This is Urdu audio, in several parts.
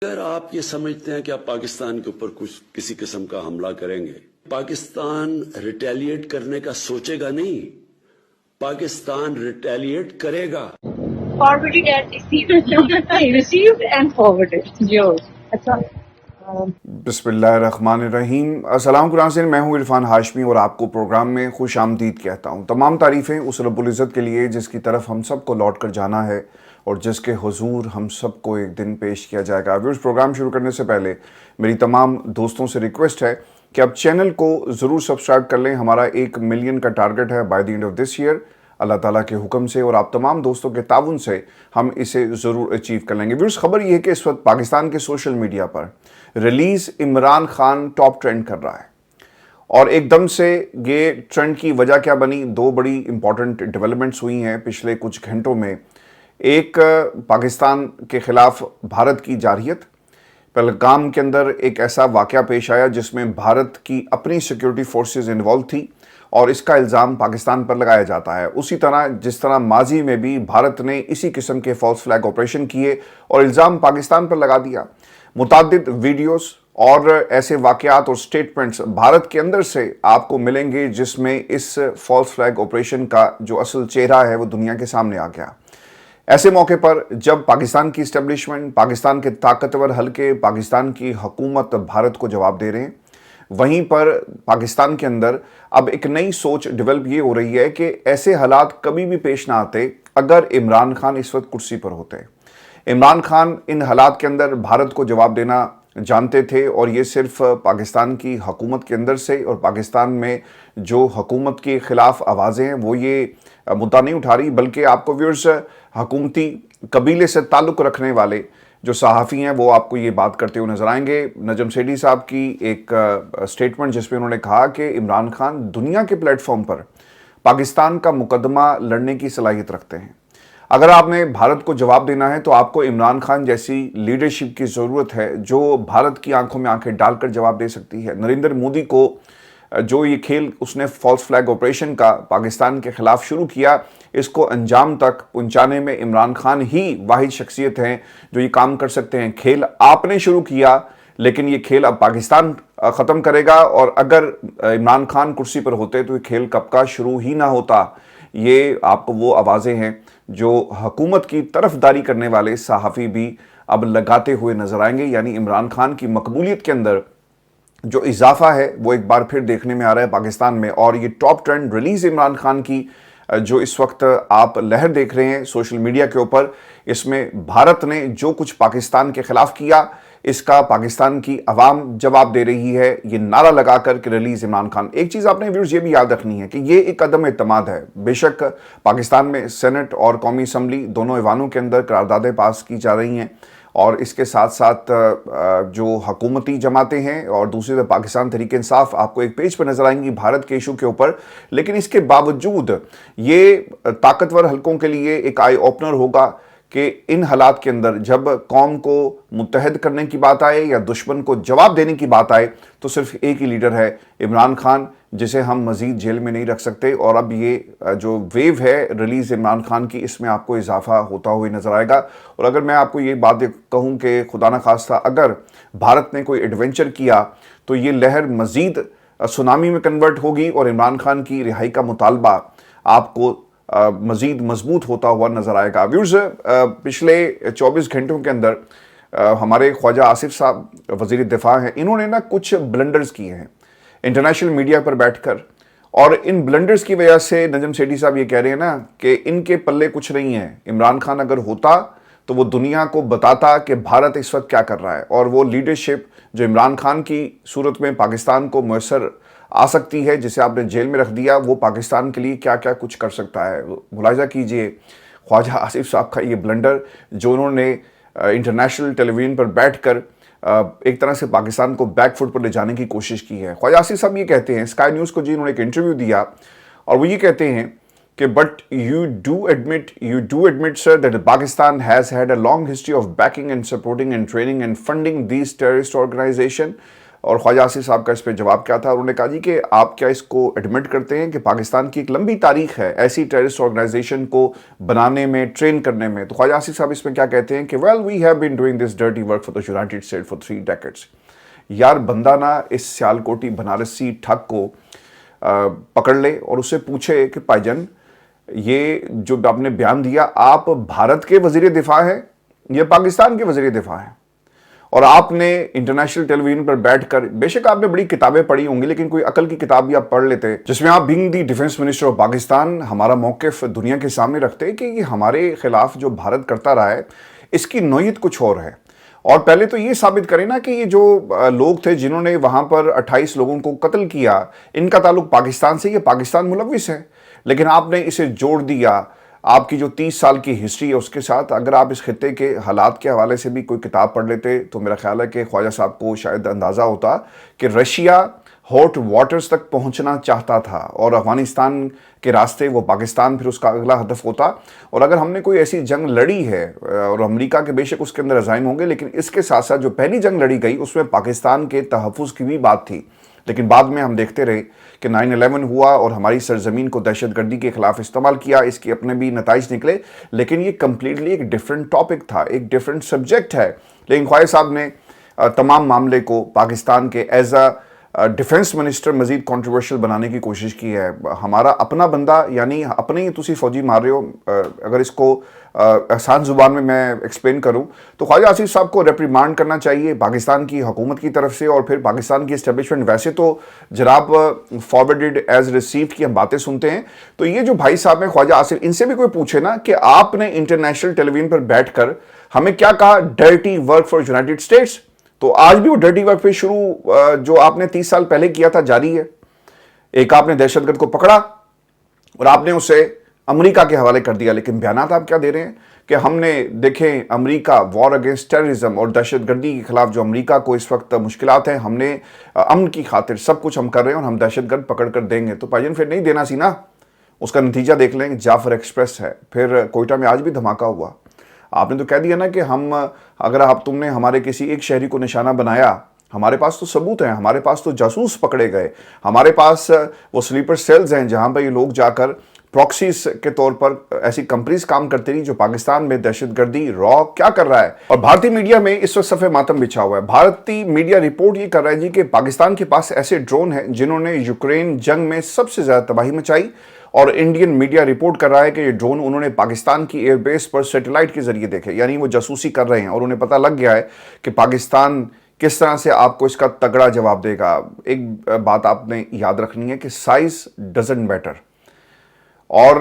اگر آپ یہ سمجھتے ہیں کہ آپ پاکستان کے اوپر کچھ کسی قسم کا حملہ کریں گے، پاکستان ریٹیلیٹ کرنے کا سوچے گا نہیں، پاکستان ریٹیلیٹ کرے گا۔ Forwarded and received. Received and forwarded. Yours. اچھا بسم اللہ الرحمن الرحیم۔ السلام علیکم، میں ہوں عرفان ہاشمی اور آپ کو پروگرام میں خوش آمدید کہتا ہوں۔ تمام تعریفیں اس رب العزت کے لیے جس کی طرف ہم سب کو لوٹ کر جانا ہے اور جس کے حضور ہم سب کو ایک دن پیش کیا جائے گا۔ ویورز، پروگرام شروع کرنے سے پہلے میری تمام دوستوں سے ریکویسٹ ہے کہ آپ چینل کو ضرور سبسکرائب کر لیں۔ ہمارا 1 ملین کا ٹارگٹ ہے by the end of this year, اللہ تعالیٰ کے حکم سے اور آپ تمام دوستوں کے تعاون سے ہم اسے ضرور اچیو کر لیں گے۔ ویورز، خبر یہ ہے کہ اس وقت پاکستان کے سوشل میڈیا پر release Imran Khan top trend کر رہا ہے، اور ایک دم سے یہ ٹرینڈ کی وجہ کیا بنی؟ 2 بڑی امپورٹنٹ ڈیولپمنٹس ہوئی ہیں پچھلے کچھ گھنٹوں میں۔ ایک، پاکستان کے خلاف بھارت کی جارحیت۔ پہلگام کے اندر ایک ایسا واقعہ پیش آیا جس میں بھارت کی اپنی سیکیورٹی فورسز انوالو تھی اور اس کا الزام پاکستان پر لگایا جاتا ہے۔ اسی طرح جس طرح ماضی میں بھی بھارت نے اسی قسم کے فالس فلیگ آپریشن کیے اور الزام پاکستان پر لگا دیا۔ متعدد ویڈیوز اور ایسے واقعات اور سٹیٹمنٹس بھارت کے اندر سے آپ کو ملیں گے جس میں اس فالس فلیگ آپریشن کا جو اصل چہرہ ہے وہ دنیا کے سامنے آ گیا۔ ایسے موقع پر جب پاکستان کی اسٹیبلشمنٹ، پاکستان کے طاقتور حلقے، پاکستان کی حکومت بھارت کو جواب دے رہے ہیں، وہیں پر پاکستان کے اندر اب ایک نئی سوچ ڈیولپ یہ ہو رہی ہے کہ ایسے حالات کبھی بھی پیش نہ آتے اگر عمران خان اس وقت کرسی پر ہوتے۔ عمران خان ان حالات کے اندر بھارت کو جواب دینا جانتے تھے، اور یہ صرف پاکستان کی حکومت کے اندر سے اور پاکستان میں جو حکومت کے خلاف آوازیں ہیں وہ یہ مدعا نہیں اٹھا رہی، بلکہ آپ کو ویورز حکومتی قبیلے سے تعلق رکھنے والے جو صحافی ہیں وہ آپ کو یہ بات کرتے ہوئے نظر آئیں گے۔ نجم سیٹھی صاحب کی ایک سٹیٹمنٹ جس میں انہوں نے کہا کہ عمران خان دنیا کے پلیٹ فارم پر پاکستان کا مقدمہ لڑنے کی صلاحیت رکھتے ہیں۔ اگر آپ نے بھارت کو جواب دینا ہے تو آپ کو عمران خان جیسی لیڈرشپ کی ضرورت ہے جو بھارت کی آنکھوں میں آنکھیں ڈال کر جواب دے سکتی ہے۔ نریندر مودی کو جو یہ کھیل اس نے فالس فلیگ آپریشن کا پاکستان کے خلاف شروع کیا، اس کو انجام تک پہنچانے میں عمران خان ہی واحد شخصیت ہیں جو یہ کام کر سکتے ہیں۔ کھیل آپ نے شروع کیا، لیکن یہ کھیل اب پاکستان ختم کرے گا، اور اگر عمران خان کرسی پر ہوتے تو یہ کھیل کب کا شروع ہی نہ ہوتا۔ یہ آپ کو وہ آوازیں ہیں جو حکومت کی طرفداری کرنے والے صحافی بھی اب لگاتے ہوئے نظر آئیں گے، یعنی عمران خان کی مقبولیت کے اندر جو اضافہ ہے وہ ایک بار پھر دیکھنے میں آ رہا ہے پاکستان میں۔ اور یہ top trend release Imran Khan کی جو اس وقت آپ لہر دیکھ رہے ہیں سوشل میڈیا کے اوپر، اس میں بھارت نے جو کچھ پاکستان کے خلاف کیا اس کا پاکستان کی عوام جواب دے رہی ہے، یہ نعرہ لگا کر کہ ریلیز عمران خان۔ ایک چیز آپ نے ویورز یہ بھی یاد رکھنی ہے کہ یہ ایک عدم اعتماد ہے۔ بے شک پاکستان میں سینٹ اور قومی اسمبلی دونوں ایوانوں کے اندر قراردادیں پاس کی جا رہی ہیں، اور اس کے ساتھ ساتھ جو حکومتی جماعتیں ہیں اور دوسری طرف پاکستان تحریک انصاف آپ کو ایک پیج پر نظر آئیں گی بھارت کے ایشو کے اوپر، لیکن اس کے باوجود یہ طاقتور حلقوں کے لیے ایک آئی اوپنر ہوگا کہ ان حالات کے اندر جب قوم کو متحد کرنے کی بات آئے یا دشمن کو جواب دینے کی بات آئے تو صرف ایک ہی لیڈر ہے، عمران خان، جسے ہم مزید جیل میں نہیں رکھ سکتے۔ اور اب یہ جو ویو ہے ریلیز عمران خان کی، اس میں آپ کو اضافہ ہوتا ہوئے نظر آئے گا۔ اور اگر میں آپ کو یہ بات کہوں کہ خدا نخواستہ اگر بھارت نے کوئی ایڈونچر کیا تو یہ لہر مزید سونامی میں کنورٹ ہوگی اور عمران خان کی رہائی کا مطالبہ آپ کو مزید مضبوط ہوتا ہوا نظر آئے گا۔ ویورز، پچھلے 24 گھنٹوں کے اندر ہمارے خواجہ آصف صاحب وزیر دفاع ہیں، انہوں نے کچھ بلنڈرز کیے ہیں انٹرنیشنل میڈیا پر بیٹھ کر، اور ان بلنڈرز کی وجہ سے نجم سیٹھی صاحب یہ کہہ رہے ہیں کہ ان کے پلے کچھ نہیں ہے۔ عمران خان اگر ہوتا تو وہ دنیا کو بتاتا کہ بھارت اس وقت کیا کر رہا ہے، اور وہ لیڈرشپ جو عمران خان کی صورت میں پاکستان کو میسر آ سکتی ہے، جسے آپ نے جیل میں رکھ دیا، وہ پاکستان کے لیے کیا کیا کچھ کر سکتا ہے۔ ملاحظہ کیجئے خواجہ آصف صاحب کا یہ بلنڈر جو انہوں نے انٹرنیشنل ٹیلی ویژن پر بیٹھ کر ایک طرح سے پاکستان کو بیک فٹ پر لے جانے کی کوشش کی ہے۔ خواجہ آصف صاحب یہ کہتے ہیں اسکائی نیوز کو، انہوں نے ایک انٹرویو دیا اور وہ یہ کہتے ہیں کہ but you do admit sir that Pakistan has had a long history of backing and supporting and training and funding these terrorist organization۔ اور خواجہ آصف صاحب کا اس پہ جواب کیا تھا. انہوں نے کہا جی کہ آپ کیا اس کو ایڈمٹ کرتے ہیں کہ پاکستان کی ایک لمبی تاریخ ہے ایسی ٹیررسٹ آرگنائزیشن کو بنانے میں, ٹرین کرنے میں. تو خواجہ آصف صاحب اس میں کیا کہتے ہیں کہ well we have been doing this dirty work for the United State for 3 decades. یار بندہ نا اس سیالکوٹی بنارسی ٹھگ کو پکڑ لے اور اسے پوچھے کہ بھائی جان یہ جو آپ نے بیان دیا, آپ بھارت کے وزیر دفاع ہیں یا پاکستان کے وزیر دفاع ہیں؟ اور آپ نے انٹرنیشنل ٹیلی ویژن پر بیٹھ کر, بے شک آپ نے بڑی کتابیں پڑھی ہوں گی لیکن کوئی عقل کی کتاب بھی آپ پڑھ لیتے جس میں آپ being the defence minister of Pakistan ہمارا موقف دنیا کے سامنے رکھتے کہ یہ ہمارے خلاف جو بھارت کرتا رہا ہے اس کی نوعیت کچھ اور ہے. اور پہلے تو یہ ثابت کریں نا کہ یہ جو لوگ تھے جنہوں نے وہاں پر 28 لوگوں کو قتل کیا, ان کا تعلق پاکستان سے, یہ پاکستان ملوث ہے. لیکن آپ نے اسے جوڑ دیا آپ کی جو 30 سال کی ہسٹری ہے اس کے ساتھ. اگر آپ اس خطے کے حالات کے حوالے سے بھی کوئی کتاب پڑھ لیتے تو میرا خیال ہے کہ خواجہ صاحب کو شاید اندازہ ہوتا کہ رشیا ہاٹ واٹرز تک پہنچنا چاہتا تھا اور افغانستان کے راستے وہ پاکستان پھر اس کا اگلا ہدف ہوتا. اور اگر ہم نے کوئی ایسی جنگ لڑی ہے, اور امریکہ کے بے شک اس کے اندر عزائم ہوں گے, لیکن اس کے ساتھ ساتھ جو پہلی جنگ لڑی گئی اس میں پاکستان کے تحفظ کی بھی بات تھی. لیکن بعد میں ہم دیکھتے رہے کہ 9/11 ہوا اور ہماری سرزمین کو دہشت گردی کے خلاف استعمال کیا, اس کے اپنے بھی نتائج نکلے. لیکن یہ کمپلیٹلی ایک ڈیفرنٹ ٹاپک تھا, ایک ڈیفرنٹ سبجیکٹ ہے. لیکن خواجہ صاحب نے تمام معاملے کو پاکستان کے ایز اے ڈیفنس منسٹر مزید کنٹروورشل بنانے کی کوشش کی ہے. ہمارا اپنا بندہ, یعنی اپنے ہی تسی فوجی مار رہے ہو, اگر اس کو آسان زبان میں ایکسپلین کروں تو خواجہ آصف صاحب کو ریپریمانڈ کرنا چاہیے پاکستان کی حکومت کی طرف سے, اور پھر پاکستان کی اسٹیبلشمنٹ. ویسے تو جناب فارورڈڈ ایز ریسیوڈ کی ہم باتیں سنتے ہیں, تو یہ جو بھائی صاحب ہیں خواجہ آصف, ان سے بھی کوئی پوچھے نا کہ آپ نے انٹرنیشنل ٹیلی ویژن پر بیٹھ کر ہمیں کیا کہا, dirty work for United States. تو آج بھی وہ ڈرٹی ورک پہ شروع جو آپ نے 30 سال پہلے کیا تھا جاری ہے. ایک آپ نے دہشت گرد کو پکڑا اور آپ نے اسے امریکہ کے حوالے کر دیا, لیکن بیانات آپ کیا دے رہے ہیں کہ ہم نے دیکھیں امریکہ وار اگینسٹ ٹیررزم اور دہشت گردی کے خلاف جو امریکہ کو اس وقت مشکلات ہیں, ہم نے امن کی خاطر سب کچھ ہم کر رہے ہیں اور ہم دہشت گرد پکڑ کر دیں گے. تو بھائی جان پھر نہیں دینا سی نا. اس کا نتیجہ دیکھ لیں, جعفر ایکسپریس ہے, پھر کوئٹہ میں آج بھی دھماکہ ہوا. آپ نے تو کہہ دیا نا کہ ہم, اگر تم نے ہمارے کسی ایک شہری کو نشانہ بنایا, ہمارے پاس تو ثبوت ہیں, ہمارے پاس تو جاسوس پکڑے گئے, ہمارے پاس وہ سلیپر سیلز ہیں جہاں پہ یہ لوگ جا کر پراکسیز کے طور پر ایسی کمپنیز کام کرتی رہی جو پاکستان میں دہشت گردی را کیا کر رہا ہے. اور بھارتی میڈیا میں اس وقت صفحہ ماتم بچھا ہوا ہے. بھارتی میڈیا رپورٹ یہ کر رہا ہے جی کہ پاکستان کے پاس ایسے ڈرون ہیں جنہوں نے یوکرین جنگ میں سب سے زیادہ تباہی مچائی, اور انڈین میڈیا رپورٹ کر رہا ہے کہ یہ ڈرون انہوں نے پاکستان کی ایئر بیس پر سیٹلائٹ کے ذریعے دیکھے, یعنی وہ جاسوسی کر رہے ہیں اور انہیں پتہ لگ گیا ہے کہ پاکستان کس طرح سے آپ کو اس کا تگڑا جواب دے گا. ایک بات آپ نے یاد رکھنی ہے کہ سائز ڈزنٹ میٹر. اور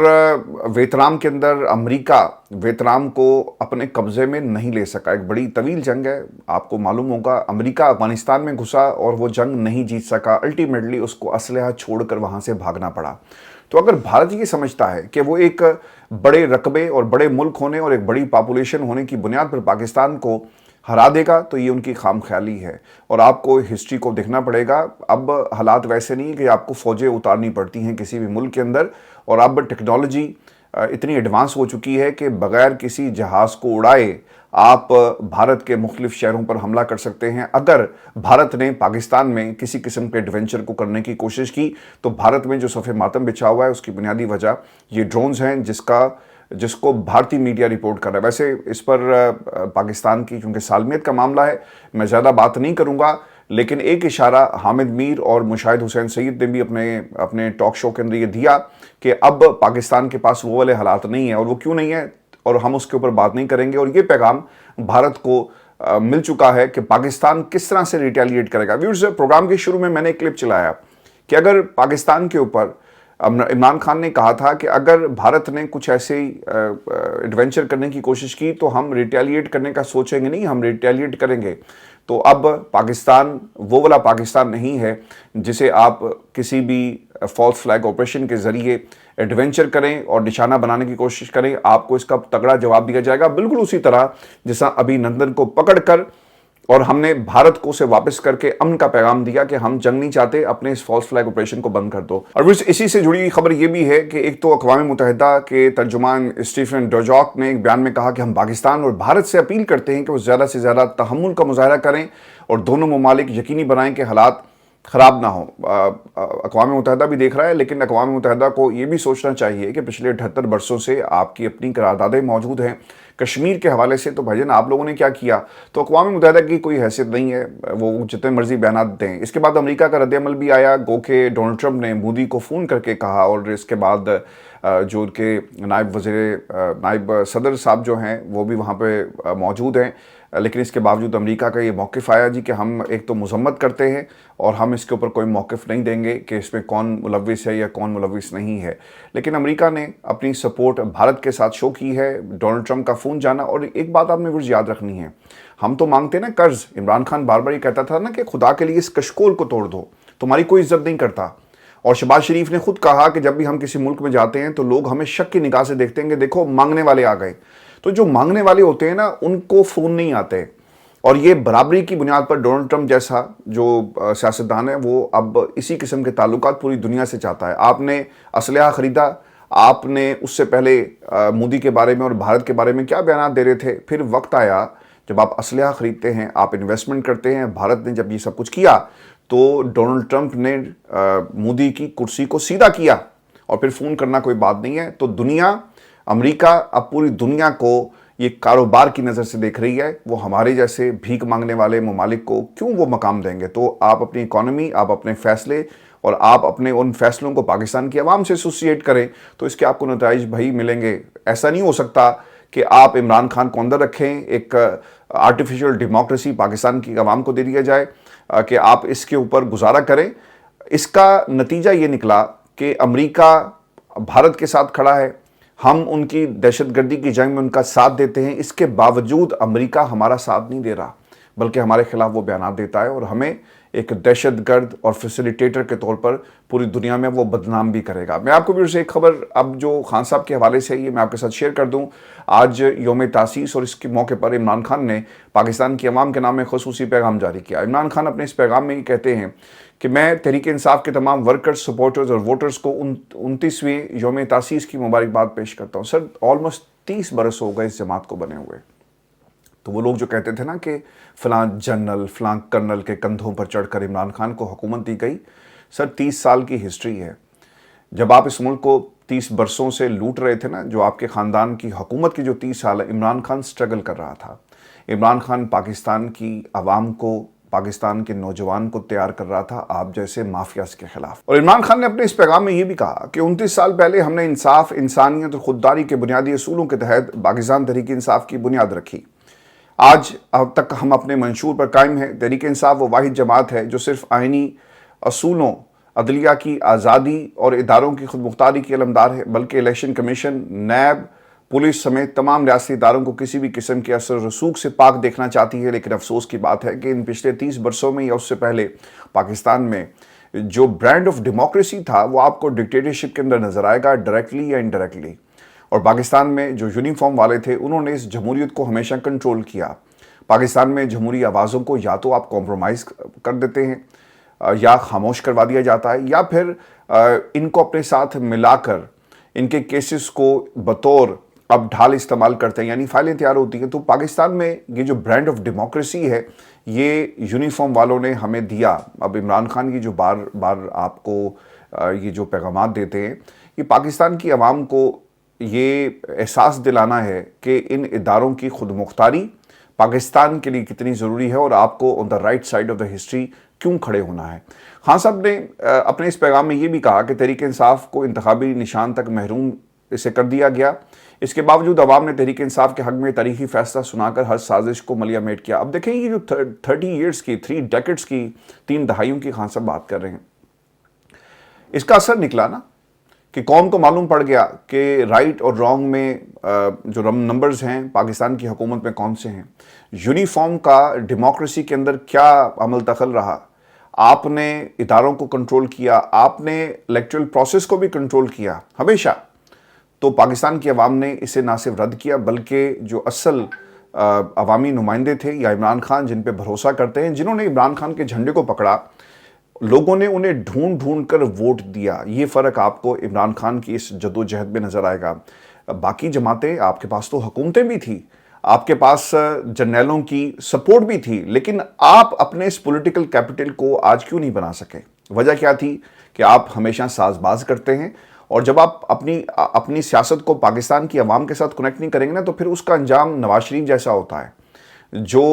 ویتنام کے اندر امریکہ ویتنام کو اپنے قبضے میں نہیں لے سکا. ایک بڑی طویل جنگ ہے, آپ کو معلوم ہوگا. امریکہ افغانستان میں گھسا اور وہ جنگ نہیں جیت سکا, الٹیمیٹلی اس کو اسلحہ چھوڑ کر وہاں سے بھاگنا پڑا. تو اگر بھارت یہ سمجھتا ہے کہ وہ ایک بڑے رقبے اور بڑے ملک ہونے اور ایک بڑی پاپولیشن ہونے کی بنیاد پر پاکستان کو ہرا دے گا, تو یہ ان کی خام خیالی ہے. اور آپ کو ہسٹری کو دیکھنا پڑے گا. اب حالات ویسے نہیں کہ آپ کو فوجیں اتارنی پڑتی ہیں کسی بھی ملک کے اندر, اور اب ٹیکنالوجی اتنی ایڈوانس ہو چکی ہے کہ بغیر کسی جہاز کو اڑائے آپ بھارت کے مختلف شہروں پر حملہ کر سکتے ہیں. اگر بھارت نے پاکستان میں کسی قسم کے ایڈونچر کو کرنے کی کوشش کی تو بھارت میں جو صفحہ ماتم بچھا ہوا ہے اس کی بنیادی وجہ یہ ڈرونز ہیں جس کو بھارتی میڈیا رپورٹ کر رہا ہے. ویسے اس پر پاکستان کی چونکہ سالمیت کا معاملہ ہے میں زیادہ بات نہیں کروں گا, لیکن ایک اشارہ حامد میر اور مشاہد حسین سید نے بھی اپنے ٹاک شو کے اندر یہ دیا کہ اب پاکستان کے پاس وہ والے حالات نہیں ہیں. اور وہ کیوں نہیں ہیں اور ہم اس کے اوپر بات نہیں کریں گے. اور یہ پیغام بھارت کو مل چکا ہے کہ پاکستان کس طرح سے ریٹیلیٹ کرے گا. ویورز, پروگرام کے شروع میں نے ایک کلپ چلایا کہ اگر پاکستان کے اوپر عمران خان نے کہا تھا کہ اگر بھارت نے کچھ ایسے ایڈونچر کرنے کی کوشش کی تو ہم ریٹیلیٹ کرنے کا سوچیں گے نہیں, ہم ریٹیلیٹ کریں گے. تو اب پاکستان وہ والا پاکستان نہیں ہے جسے آپ کسی بھی فالس فلیگ آپریشن کے ذریعے ایڈونچر کریں اور نشانہ بنانے کی کوشش کریں, آپ کو اس کا تگڑا جواب دیا جائے گا. بالکل اسی طرح جیسا ابھی نندن کو پکڑ کر اور ہم نے بھارت کو اسے واپس کر کے امن کا پیغام دیا کہ ہم جنگ نہیں چاہتے, اپنے اس فالس فلیگ آپریشن کو بند کر دو. اور اسی سے جڑی خبر یہ بھی ہے کہ ایک تو اقوام متحدہ کے ترجمان اسٹیفن ڈوجاک نے ایک بیان میں کہا کہ ہم پاکستان اور بھارت سے اپیل کرتے ہیں کہ وہ زیادہ سے زیادہ تحمل کا مظاہرہ کریں اور دونوں ممالک یقینی بنائیں کہ حالات خراب نہ ہوں. اقوام متحدہ بھی دیکھ رہا ہے, لیکن اقوام متحدہ کو یہ بھی سوچنا چاہیے کہ پچھلے 78 برسوں سے آپ کی اپنی قراردادیں موجود ہیں کشمیر کے حوالے سے. تو بھائی جان آپ لوگوں نے کیا کیا؟ تو اقوام متحدہ کی کوئی حیثیت نہیں ہے, وہ جتنے مرضی بیانات دیں. اس کے بعد امریکہ کا رد عمل بھی آیا, گو کہ ڈونلڈ ٹرمپ نے مودی کو فون کر کے کہا, اور اس کے بعد جو ان کے نائب صدر صاحب جو ہیں وہ بھی وہاں پہ موجود ہیں. لیکن اس کے باوجود امریکہ کا یہ موقف آیا جی کہ ہم ایک تو مذمت کرتے ہیں اور ہم اس کے اوپر کوئی موقف نہیں دیں گے کہ اس میں کون ملوث ہے یا کون ملوث نہیں ہے. لیکن امریکہ نے اپنی سپورٹ بھارت کے ساتھ شو کی ہے. ڈونلڈ ٹرمپ کا فون جانا, اور ایک بات آپ نے ورز یاد رکھنی ہے, ہم تو مانگتے نا قرض. عمران خان بار بار یہ کہتا تھا نا کہ خدا کے لیے اس کشکول کو توڑ دو, تمہاری کوئی عزت نہیں کرتا. اور شہباز شریف نے خود کہا کہ جب بھی ہم کسی ملک میں جاتے ہیں تو لوگ ہمیں شک کی نگاہ سے دیکھتے ہیں کہ دیکھو مانگنے والے آ گئے. تو جو مانگنے والے ہوتے ہیں نا ان کو فون نہیں آتے. اور یہ برابری کی بنیاد پر ڈونلڈ ٹرمپ جیسا جو سیاستدان ہے وہ اب اسی قسم کے تعلقات پوری دنیا سے چاہتا ہے. آپ نے اسلحہ خریدا, آپ نے اس سے پہلے مودی کے بارے میں اور بھارت کے بارے میں کیا بیانات دے رہے تھے. پھر وقت آیا جب آپ اسلحہ خریدتے ہیں, آپ انویسٹمنٹ کرتے ہیں. بھارت نے جب یہ سب کچھ کیا تو ڈونلڈ ٹرمپ نے مودی کی کرسی کو سیدھا کیا, اور پھر فون کرنا کوئی بات نہیں ہے. تو دنیا, امریکہ اب پوری دنیا کو یہ کاروبار کی نظر سے دیکھ رہی ہے. وہ ہمارے جیسے بھیک مانگنے والے ممالک کو کیوں وہ مقام دیں گے؟ تو آپ اپنی اکانومی, آپ اپنے فیصلے اور آپ اپنے ان فیصلوں کو پاکستان کی عوام سے ایسوسیٹ کریں تو اس کے آپ کو نتائج بھائی ملیں گے. ایسا نہیں ہو سکتا کہ آپ عمران خان کو اندر رکھیں, ایک آرٹیفیشل ڈیموکریسی پاکستان کی عوام کو دے دیا جائے کہ آپ اس کے اوپر گزارا کریں. اس کا نتیجہ یہ نکلا کہ امریکہ بھارت کے ساتھ کھڑا ہے, ہم ان کی دہشت گردی کی جنگ میں ان کا ساتھ دیتے ہیں. اس کے باوجود امریکہ ہمارا ساتھ نہیں دے رہا بلکہ ہمارے خلاف وہ بیانات دیتا ہے, اور ہمیں ایک دہشت گرد اور فیسیلیٹیٹر کے طور پر پوری دنیا میں وہ بدنام بھی کرے گا. میں آپ کو بھی سے ایک خبر اب جو خان صاحب کے حوالے سے یہ میں آپ کے ساتھ شیئر کر دوں. آج یوم تاسیس, اور اس کے موقع پر عمران خان نے پاکستان کی عوام کے نام میں خصوصی پیغام جاری کیا. عمران خان اپنے اس پیغام میں یہ کہتے ہیں کہ میں تحریک انصاف کے تمام ورکرز, سپورٹرز اور ووٹرز کو 29ویں یوم تاسیس کی مبارکباد پیش کرتا ہوں. سر آلموسٹ 30 برس ہو گئے اس جماعت کو بنے ہوئے. تو وہ لوگ جو کہتے تھے نا کہ فلاں جنرل, فلاں کرنل کے کندھوں پر چڑھ کر عمران خان کو حکومت دی گئی, سر 30 سال کی ہسٹری ہے. جب آپ اس ملک کو 30 برسوں سے لوٹ رہے تھے نا, جو آپ کے خاندان کی حکومت کی جو 30 سال ہے, عمران خان سٹرگل کر رہا تھا. عمران خان پاکستان کی عوام کو, پاکستان کے نوجوان کو تیار کر رہا تھا آپ جیسے مافیاز کے خلاف. اور عمران خان نے اپنے اس پیغام میں یہ بھی کہا کہ 29 سال پہلے ہم نے انصاف, انسانیت اور خودداری کے بنیادی اصولوں کے تحت پاکستان تحریک انصاف کی بنیاد رکھی. آج اب تک ہم اپنے منشور پر قائم ہیں. تحریک انصاف وہ واحد جماعت ہے جو صرف آئینی اصولوں, عدلیہ کی آزادی اور اداروں کی خود مختاری کی علمدار ہے, بلکہ الیکشن کمیشن, نیب, پولیس سمیت تمام ریاستی اداروں کو کسی بھی قسم کے اثر رسوخ سے پاک دیکھنا چاہتی ہے. لیکن افسوس کی بات ہے کہ ان پچھلے 30 برسوں میں یا اس سے پہلے پاکستان میں جو برانڈ آف ڈیموکریسی تھا وہ آپ کو ڈکٹیٹرشپ کے اندر نظر آئے گا, ڈائریکٹلی یا انڈائریکٹلی. اور پاکستان میں جو یونیفارم والے تھے انہوں نے اس جمہوریت کو ہمیشہ کنٹرول کیا. پاکستان میں جمہوری آوازوں کو یا تو آپ کمپرومائز کر دیتے ہیں یا خاموش کروا دیا جاتا ہے, یا پھر ان کو اپنے ساتھ ملا کر ان کے کیسز کو بطور اب ڈھال استعمال کرتے ہیں, یعنی فائلیں تیار ہوتی ہیں. تو پاکستان میں یہ جو برانڈ آف ڈیموکریسی ہے یہ یونیفارم والوں نے ہمیں دیا. اب عمران خان کی جو بار بار آپ کو یہ جو پیغامات دیتے ہیں, یہ پاکستان کی عوام کو یہ احساس دلانا ہے کہ ان اداروں کی خود مختاری پاکستان کے لیے کتنی ضروری ہے اور آپ کو on the right side of the history کیوں کھڑے ہونا ہے. خان صاحب نے اپنے اس پیغام میں یہ بھی کہا کہ تحریک انصاف کو انتخابی نشان تک محروم اسے کر دیا گیا. اس کے باوجود عوام نے تحریک انصاف کے حق میں تاریخی فیصلہ سنا کر ہر سازش کو ملیا میٹ کیا. اب دیکھیں یہ جو 30 ایئرز کی, 3 ڈیکڈز کی, 3 دہائیوں کی خان صاحب بات کر رہے ہیں, اس کا اثر نکلا نا کہ قوم کو معلوم پڑ گیا کہ رائٹ اور رانگ میں جو نمبرز ہیں پاکستان کی حکومت میں کون سے ہیں. یونیفارم کا ڈیموکریسی کے اندر کیا عمل دخل رہا. آپ نے اداروں کو کنٹرول کیا, آپ نے الیکٹرل پروسیس کو بھی کنٹرول کیا ہمیشہ. تو پاکستان کی عوام نے اسے نہ صرف رد کیا بلکہ جو اصل عوامی نمائندے تھے یا عمران خان جن پہ بھروسہ کرتے ہیں، جنہوں نے عمران خان کے جھنڈے کو پکڑا، لوگوں نے انہیں ڈھونڈ ڈھونڈ کر ووٹ دیا. یہ فرق آپ کو عمران خان کی اس جدوجہد میں نظر آئے گا. باقی جماعتیں، آپ کے پاس تو حکومتیں بھی تھی، آپ کے پاس جرنیلوں کی سپورٹ بھی تھی، لیکن آپ اپنے اس پولیٹیکل کیپٹل کو آج کیوں نہیں بنا سکے؟ وجہ کیا تھی؟ کہ آپ ہمیشہ ساز باز کرتے ہیں، اور جب آپ اپنی سیاست کو پاکستان کی عوام کے ساتھ کنیکٹ نہیں کریں گے نا، تو پھر اس کا انجام نواز شریف جیسا ہوتا ہے، جو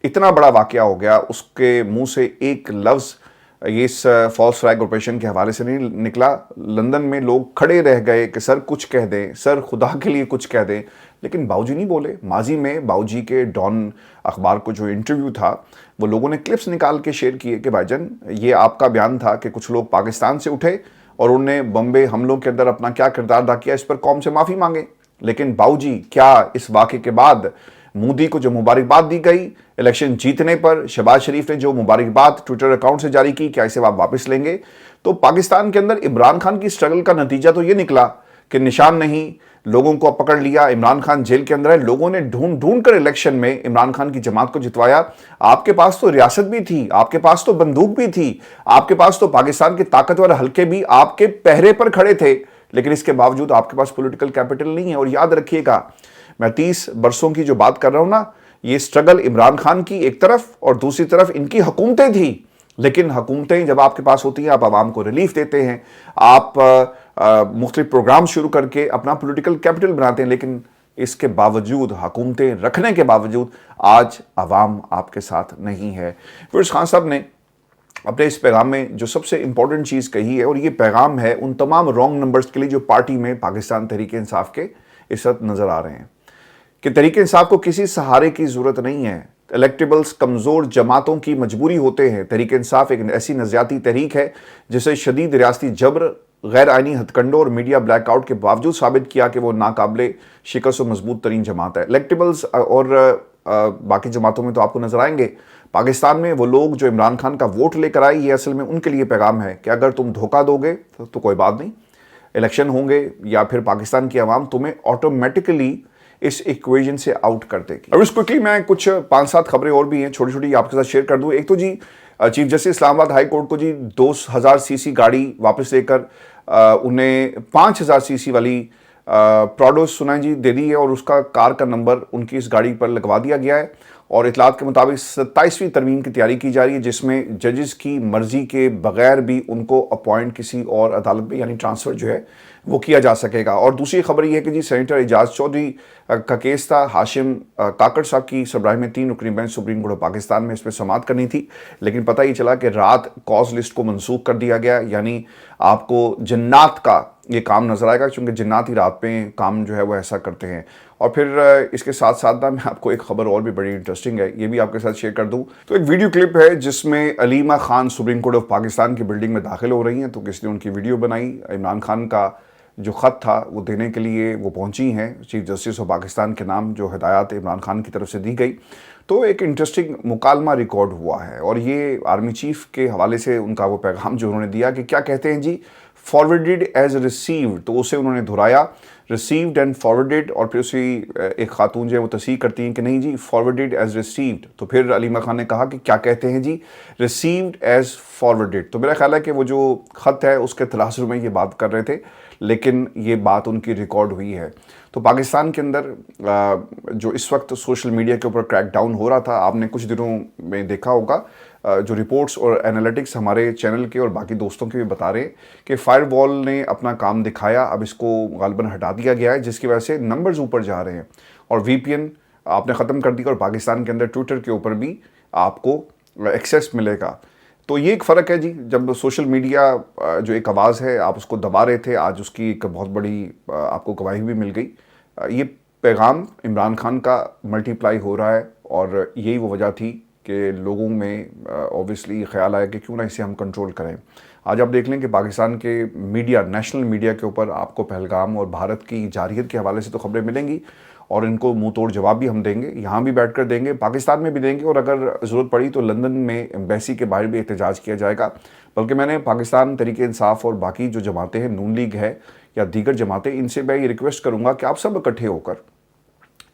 اتنا بڑا واقعہ ہو گیا، اس کے منہ سے ایک لفظ یہ اس فالس فلیگ آپریشن کے حوالے سے نہیں نکلا. لندن میں لوگ کھڑے رہ گئے کہ سر کچھ کہہ دیں، سر خدا کے لیے کچھ کہہ دیں، لیکن باؤجی نہیں بولے. ماضی میں باؤجی کے ڈان اخبار کو جو انٹرویو تھا، وہ لوگوں نے کلپس نکال کے شیئر کیے کہ بھائی جان یہ آپ کا بیان تھا کہ کچھ لوگ پاکستان سے اٹھے اور انہوں نے بمبے حملوں کے اندر اپنا کیا کردار ادا کیا، اس پر قوم سے معافی مانگے. لیکن باؤجی کیا اس واقعے کے بعد مودی کو جو مبارکباد دی گئی الیکشن جیتنے پر، شہباز شریف نے جو مبارکباد ٹویٹر اکاؤنٹ سے جاری کی، کیا اسے آپ واپس لیں گے؟ تو پاکستان کے اندر عمران خان کی سٹرگل کا نتیجہ تو یہ نکلا کہ نشان نہیں، لوگوں کو پکڑ لیا، عمران خان جیل کے اندر ہے، لوگوں نے ڈھونڈ ڈھونڈ کر الیکشن میں عمران خان کی جماعت کو جتوایا. آپ کے پاس تو ریاست بھی تھی، آپ کے پاس تو بندوق بھی تھی، آپ کے پاس تو پاکستان کے طاقتور حلقے بھی آپ کے پہرے پر کھڑے تھے، لیکن اس کے باوجود آپ کے پاس پولیٹیکل کیپٹل نہیں ہے. اور یاد رکھیے گا، میں 30 برسوں کی جو بات کر رہا ہوں نا، یہ سٹرگل عمران خان کی ایک طرف اور دوسری طرف ان کی حکومتیں تھیں. لیکن حکومتیں جب آپ کے پاس ہوتی ہیں، آپ عوام کو ریلیف دیتے ہیں، آپ مختلف پروگرام شروع کر کے اپنا پولیٹیکل کیپٹل بناتے ہیں، لیکن اس کے باوجود، حکومتیں رکھنے کے باوجود، آج عوام آپ کے ساتھ نہیں ہے. فیروز خان صاحب نے اپنے اس پیغام میں جو سب سے امپورٹنٹ چیز کہی ہے، اور یہ پیغام ہے ان تمام رانگ نمبرز کے لیے جو پارٹی میں پاکستان تحریک انصاف کے اس وقت نظر آ رہے ہیں، کہ تحریک انصاف کو کسی سہارے کی ضرورت نہیں ہے. الیکٹیبلز کمزور جماعتوں کی مجبوری ہوتے ہیں. تحریک انصاف ایک ایسی نظریاتی تحریک ہے جسے شدید ریاستی جبر، غیر آئینی ہتھ کنڈوں اور میڈیا بلیک آؤٹ کے باوجود ثابت کیا کہ وہ ناقابل شکست و مضبوط ترین جماعت ہے. الیکٹیبلز اور باقی جماعتوں میں تو آپ کو نظر آئیں گے. پاکستان میں وہ لوگ جو عمران خان کا ووٹ لے کر آئے، یہ اصل میں ان کے لیے پیغام ہے کہ اگر تم دھوکہ دو گے تو کوئی بات نہیں، الیکشن ہوں گے یا پھر پاکستان کی عوام تمہیں آٹومیٹکلی اس ایکویژن سے آؤٹ کر دے گی. اب اس کوئکلی میں کچھ 5-7 خبریں اور بھی ہیں چھوٹی چھوٹی آپ کے ساتھ شیئر کر دوں. ایک تو جی چیف جسٹس اسلام آباد ہائی کورٹ کو جی 2000 سی سی گاڑی واپس لے کر انہیں 5000 سی سی والی پراڈو سنائیں جی دے دی ہے، اور اس کا کار کا نمبر ان کی اس گاڑی پر لگوا دیا گیا ہے. اور اطلاعات کے مطابق 27ویں ترمیم کی تیاری کی جا رہی ہے، جس میں ججز کی مرضی کے بغیر بھی ان کو اپوائنٹ کسی اور عدالت میں یعنی ٹرانسفر جو ہے وہ کیا جا سکے گا. اور دوسری خبر یہ ہے کہ جی سینیٹر اعجاز چودھری کا کیس تھا، ہاشم کاکڑ صاحب کی سربراہی میں 3 رکنی bench Supreme Court of Pakistan میں اس پہ سماعت کرنی تھی، لیکن پتہ یہ چلا کہ رات کاز لسٹ کو منسوخ کر دیا گیا. یعنی آپ کو جنات کا یہ کام نظر آئے گا، چونکہ جنات ہی رات پہ کام جو ہے وہ ایسا کرتے ہیں. اور پھر اس کے ساتھ ساتھ میں آپ کو ایک خبر اور بھی بڑی انٹرسٹنگ ہے، یہ بھی آپ کے ساتھ شیئر کر دوں. تو ایک ویڈیو کلپ ہے جس میں Aleema Khan Supreme Court of Pakistan کی بلڈنگ میں داخل ہو رہی ہیں، تو کس نے ان کی ویڈیو بنائی. عمران خان کا جو خط تھا وہ دینے کے لیے وہ پہنچی ہیں چیف جسٹس آف پاکستان کے نام، جو ہدایات عمران خان کی طرف سے دی گئی. تو ایک انٹرسٹنگ مکالمہ ریکارڈ ہوا ہے، اور یہ آرمی چیف کے حوالے سے ان کا وہ پیغام جو انہوں نے دیا کہ کیا کہتے ہیں جی فارورڈڈ ایز ریسیوڈ، تو اسے انہوں نے دہرایا ریسیوڈ اینڈ فارورڈڈ، اور پھر اسی ایک خاتون جو ہے وہ تصحیح کرتی ہیں کہ نہیں جی فارورڈڈ ایز ریسیوڈ. تو پھر علیمہ خان نے کہا کہ کیا کہتے ہیں جی ریسیوڈ ایز فارورڈڈ. تو میرا خیال ہے کہ وہ جو خط ہے اس کے تناظر میں یہ بات کر رہے تھے، لیکن یہ بات ان کی ریکارڈ ہوئی ہے. تو پاکستان کے اندر جو اس وقت سوشل میڈیا کے اوپر کریک ڈاؤن ہو رہا تھا، آپ نے کچھ دنوں میں دیکھا ہوگا جو رپورٹس اور انالیٹکس ہمارے چینل کے اور باقی دوستوں کے بھی بتا رہے ہیں کہ فائر وال نے اپنا کام دکھایا، اب اس کو غالباً ہٹا دیا گیا ہے، جس کی وجہ سے نمبرز اوپر جا رہے ہیں. اور وی پی این آپ نے ختم کر دیا، اور پاکستان کے اندر ٹویٹر کے اوپر بھی آپ کو ایکسیس ملے گا. تو یہ ایک فرق ہے جی، جب سوشل میڈیا جو ایک آواز ہے آپ اس کو دبا رہے تھے، آج اس کی ایک بہت بڑی آپ کو گواہی بھی مل گئی. یہ پیغام عمران خان کا ملٹی پلائی ہو رہا ہے، اور یہی وہ وجہ تھی کہ لوگوں میں اوبیسلی خیال آیا کہ کیوں نہ اسے ہم کنٹرول کریں. آج آپ دیکھ لیں کہ پاکستان کے میڈیا، نیشنل میڈیا کے اوپر آپ کو پہلگام اور بھارت کی جارحیت کے حوالے سے تو خبریں ملیں گی، اور ان کو منہ توڑ جواب بھی ہم دیں گے، یہاں بھی بیٹھ کر دیں گے، پاکستان میں بھی دیں گے، اور اگر ضرورت پڑی تو لندن میں ایمبیسی کے باہر بھی احتجاج کیا جائے گا. بلکہ میں نے پاکستان تحریک انصاف اور باقی جو جماعتیں ہیں، نون لیگ ہے یا دیگر جماعتیں، ان سے میں یہ ریکویسٹ کروں گا کہ آپ سب اکٹھے ہو کر